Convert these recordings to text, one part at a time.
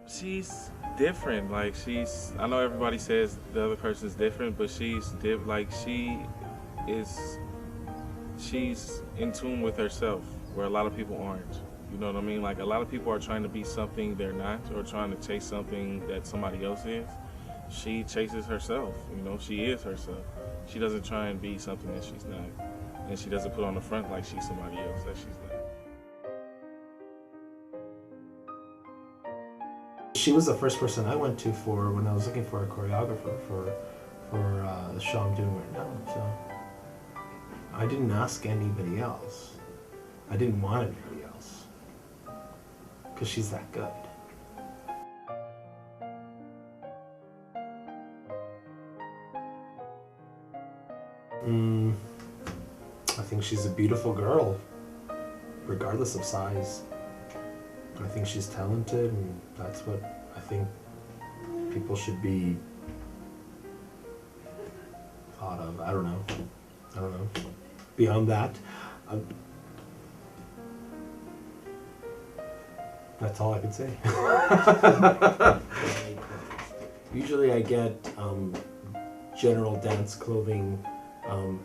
She's different. Like I know everybody says the other person's different, but like is, she's in tune with herself, where a lot of people aren't. You know what I mean? Like a lot of people are trying to be something they're not, or trying to chase something that somebody else is. She chases herself. You know, she is herself. She doesn't try and be something that she's not, and she doesn't put on the front like she's somebody else that she's not. She was the first person I went to for when I was looking for a choreographer for the show I'm doing right now. So I didn't ask anybody else. I didn't want anybody else because she's that good. I think she's a beautiful girl, regardless of size. I think she's talented, and that's what I think people should be thought of. I don't know. Beyond that, that's all I can say. Usually I get general dance clothing,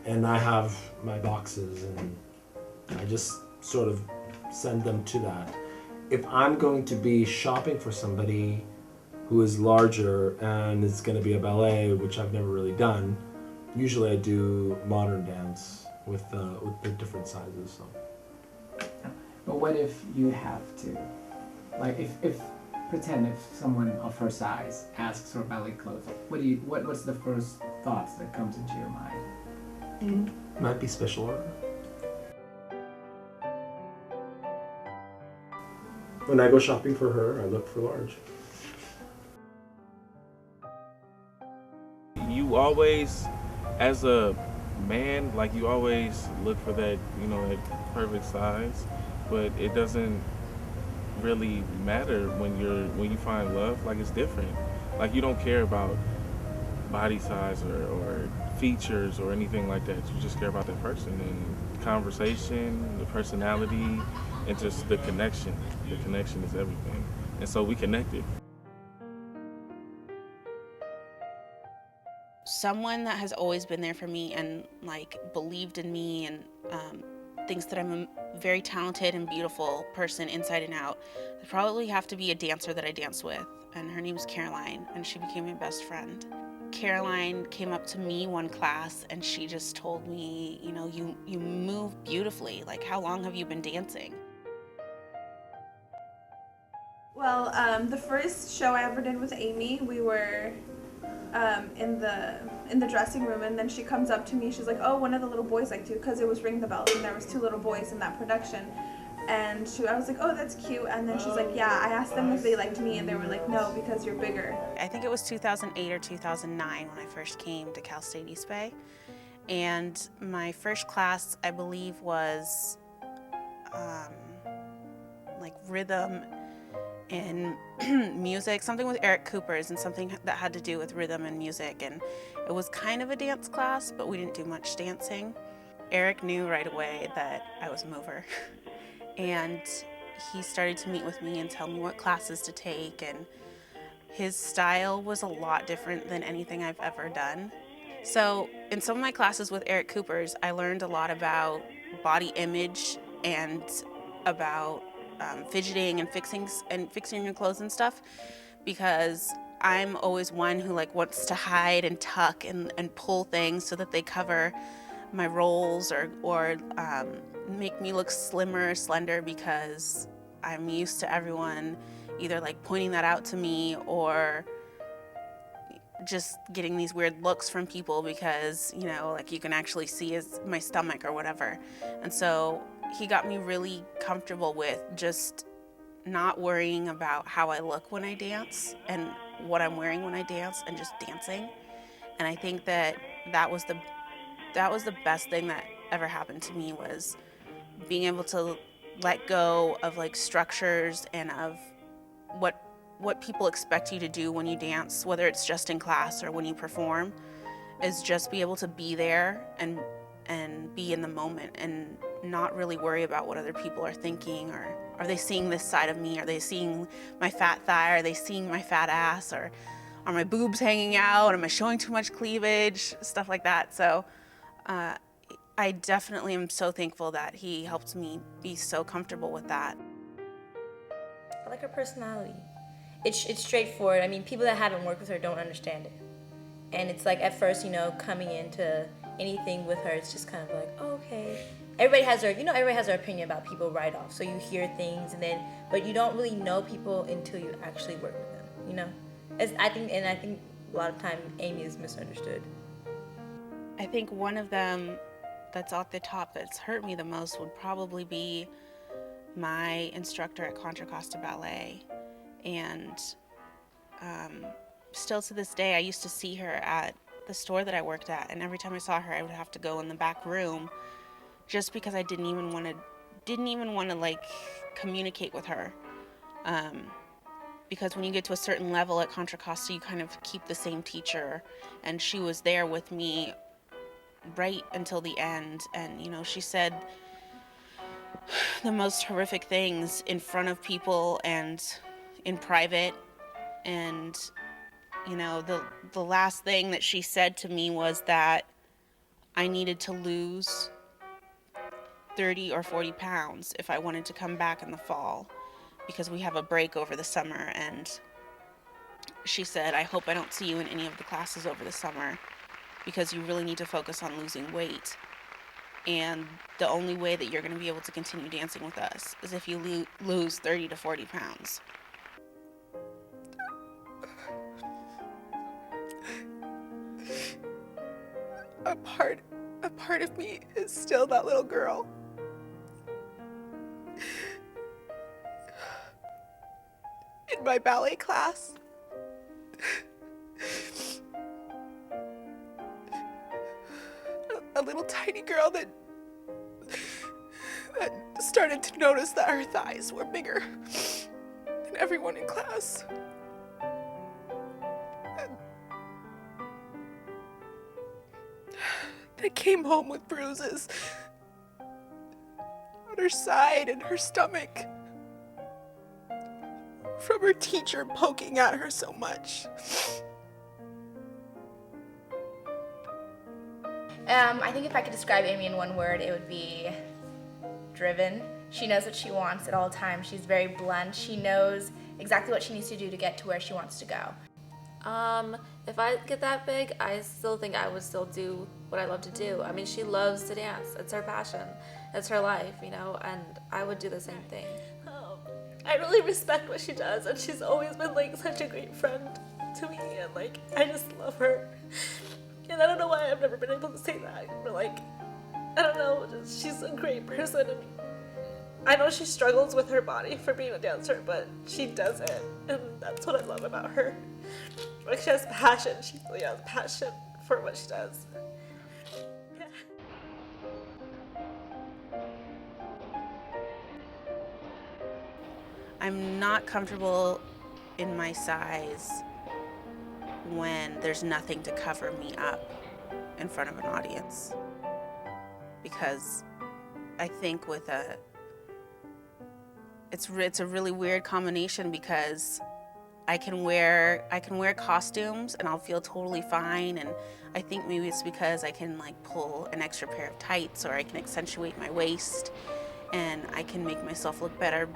and I have my boxes, and I just sort of send them to that. If I'm going to be shopping for somebody who is larger and it's going to be a ballet, which I've never really done, usually I do modern dance with the different sizes. So. But what if you have to, like, if pretend if someone of her size asks for ballet clothes, what's the first thoughts that comes into your mind? Might be special order. When I go shopping for her, I look for large. You always, as a man, like you always look for that, that perfect size, but it doesn't really matter when you find love. Like it's different. Like you don't care about body size or features or anything like that. You just care about that person and conversation, the personality, and just the connection. The connection is everything. And so we connected. Someone that has always been there for me and like believed in me and thinks that I'm a very talented and beautiful person inside and out, would probably have to be a dancer that I dance with, and her name is Caroline, and she became my best friend. Caroline came up to me one class and she just told me, you move beautifully. Like, how long have you been dancing? Well, the first show I ever did with Amy, we were in the dressing room, and then she comes up to me. She's like, "Oh, one of the little boys liked you," because it was Ring the Bells, and there was 2 little boys in that production. And I was like, "Oh, that's cute." And then she's like, "Yeah, I asked them if they liked me, and they were like, no, because you're bigger." I think it was 2008 or 2009 when I first came to Cal State East Bay, and my first class, I believe, was like rhythm and music, something with Eric Cooper's, and something that had to do with rhythm and music. And it was kind of a dance class, but we didn't do much dancing. Eric knew right away that I was a mover. And he started to meet with me and tell me what classes to take. And his style was a lot different than anything I've ever done. So in some of my classes with Eric Cooper's, I learned a lot about body image and about fidgeting and fixing your clothes and stuff, because I'm always one who like wants to hide and tuck and pull things so that they cover my rolls or make me look slimmer or slender, because I'm used to everyone either like pointing that out to me or just getting these weird looks from people because, like you can actually see my stomach or whatever. And so he got me really comfortable with just not worrying about how I look when I dance and what I'm wearing when I dance, and just dancing. And I think that was the best thing that ever happened to me, was being able to let go of like structures and of what people expect you to do when you dance, whether it's just in class or when you perform, is just be able to be there and be in the moment and not really worry about what other people are thinking, or are they seeing this side of me? Are they seeing my fat thigh? Are they seeing my fat ass? Or are my boobs hanging out? Am I showing too much cleavage? Stuff like that. So I definitely am so thankful that he helped me be so comfortable with that. I like her personality. It's straightforward. I mean, people that haven't worked with her don't understand it. And it's like, at first, coming into anything with her, it's just kind of like, oh, okay. Everybody has their opinion about people right off. So you hear things but you don't really know people until you actually work with them, I think a lot of time Amy is misunderstood. I think one of them that's off the top that's hurt me the most would probably be my instructor at Contra Costa Ballet. And still to this day, I used to see her at the store that I worked at, and every time I saw her, I would have to go in the back room just because I didn't even want to like communicate with her. Because when you get to a certain level at Contra Costa, you kind of keep the same teacher, and she was there with me right until the end. And she said the most horrific things in front of people and in private. And the last thing that she said to me was that I needed to lose 30 or 40 pounds if I wanted to come back in the fall, because we have a break over the summer. And she said, I hope I don't see you in any of the classes over the summer, because you really need to focus on losing weight. And the only way that you're going to be able to continue dancing with us is if you lose 30 to 40 pounds. A part of me is still that little girl. In my ballet class, a little tiny girl that started to notice that her thighs were bigger than everyone in class. That came home with bruises on her side and her stomach from her teacher poking at her so much. I think if I could describe Amy in one word, it would be driven. She knows what she wants at all times. She's very blunt. She knows exactly what she needs to do to get to where she wants to go. If I get that big, I still think I would still do what I love to do. I mean, she loves to dance. It's her passion. It's her life, and I would do the same thing. I really respect what she does, and she's always been such a great friend to me, and I just love her. And I don't know why I've never been able to say that, but I don't know, she's a great person. And I know she struggles with her body for being a dancer, but she does it, and that's what I love about her. She has passion. She really has passion for what she does. Yeah. I'm not comfortable in my size when there's nothing to cover me up in front of an audience, because I think it's a really weird combination, because I can wear costumes and I'll feel totally fine, and I think maybe it's because I can pull an extra pair of tights, or I can accentuate my waist and I can make myself look better,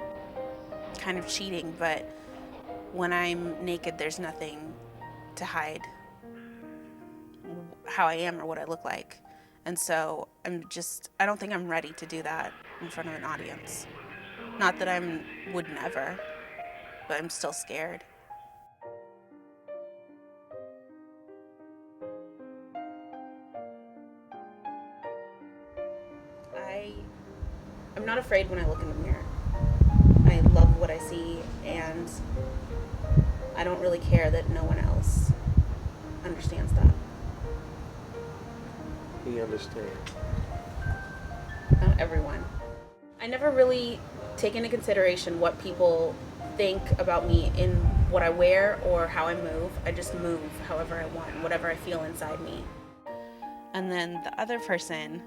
kind of cheating. But when I'm naked, there's nothing to hide how I am or what I look like. And so I don't think I'm ready to do that in front of an audience. Not that I would never, but I'm still scared. I'm not afraid when I look in the mirror. I love what I see, and I don't really care that no one else understands that. He understands. Not everyone. I never really take into consideration what people think about me in what I wear or how I move. I just move however I want, whatever I feel inside me. And then the other person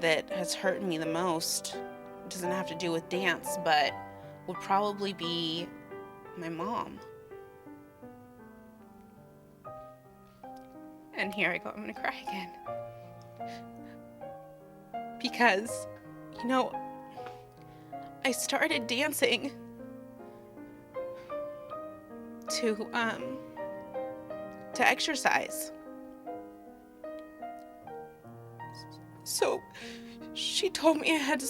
that has hurt me the most, it doesn't have to do with dance, but would probably be my mom. And here I go, I'm gonna cry again. Because, you know, I started dancing to exercise. So she told me I had to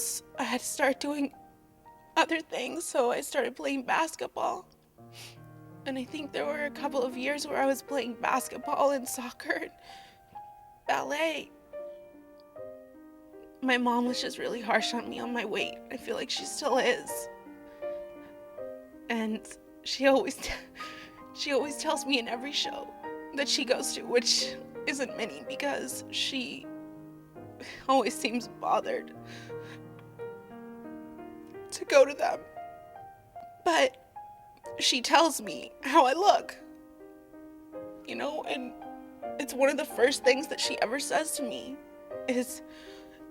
start doing other things, so I started playing basketball. And I think there were a couple of years where I was playing basketball and soccer and ballet. My mom was just really harsh on me on my weight. I feel like she still is. And she always tells me in every show that she goes to, which isn't many because she always seems bothered to go to them. But she tells me how I look, you know, and it's one of the first things that she ever says to me is,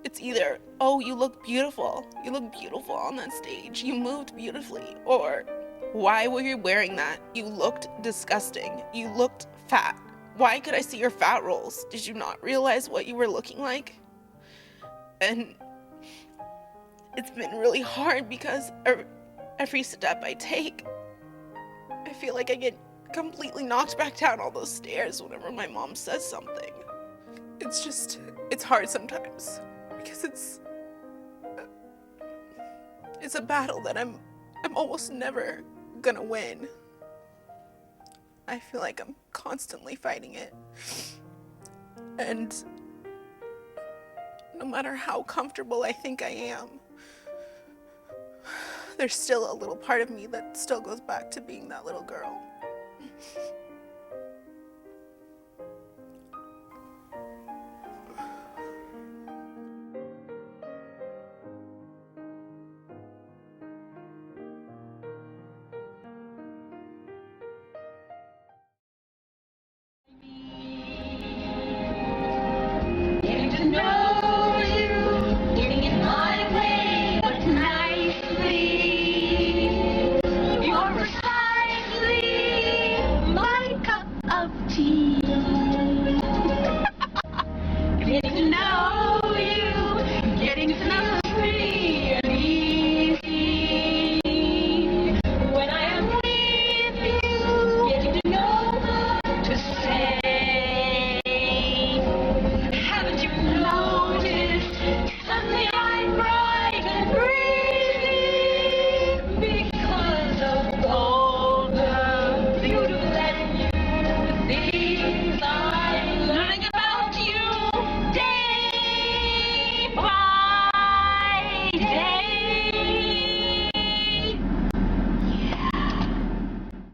it's either, oh, you look beautiful on that stage, you moved beautifully, or why were you wearing that? You looked disgusting, you looked fat. Why could I see your fat rolls? Did you not realize what you were looking like? And it's been really hard because every step I take, I feel like I get completely knocked back down all those stairs whenever my mom says something. It's hard sometimes because it's a battle that I'm almost never gonna win. I feel like I'm constantly fighting it. And no matter how comfortable I think I am, there's still a little part of me that still goes back to being that little girl. Getting to know you, getting in my way, but nicely. You're precisely my cup of tea.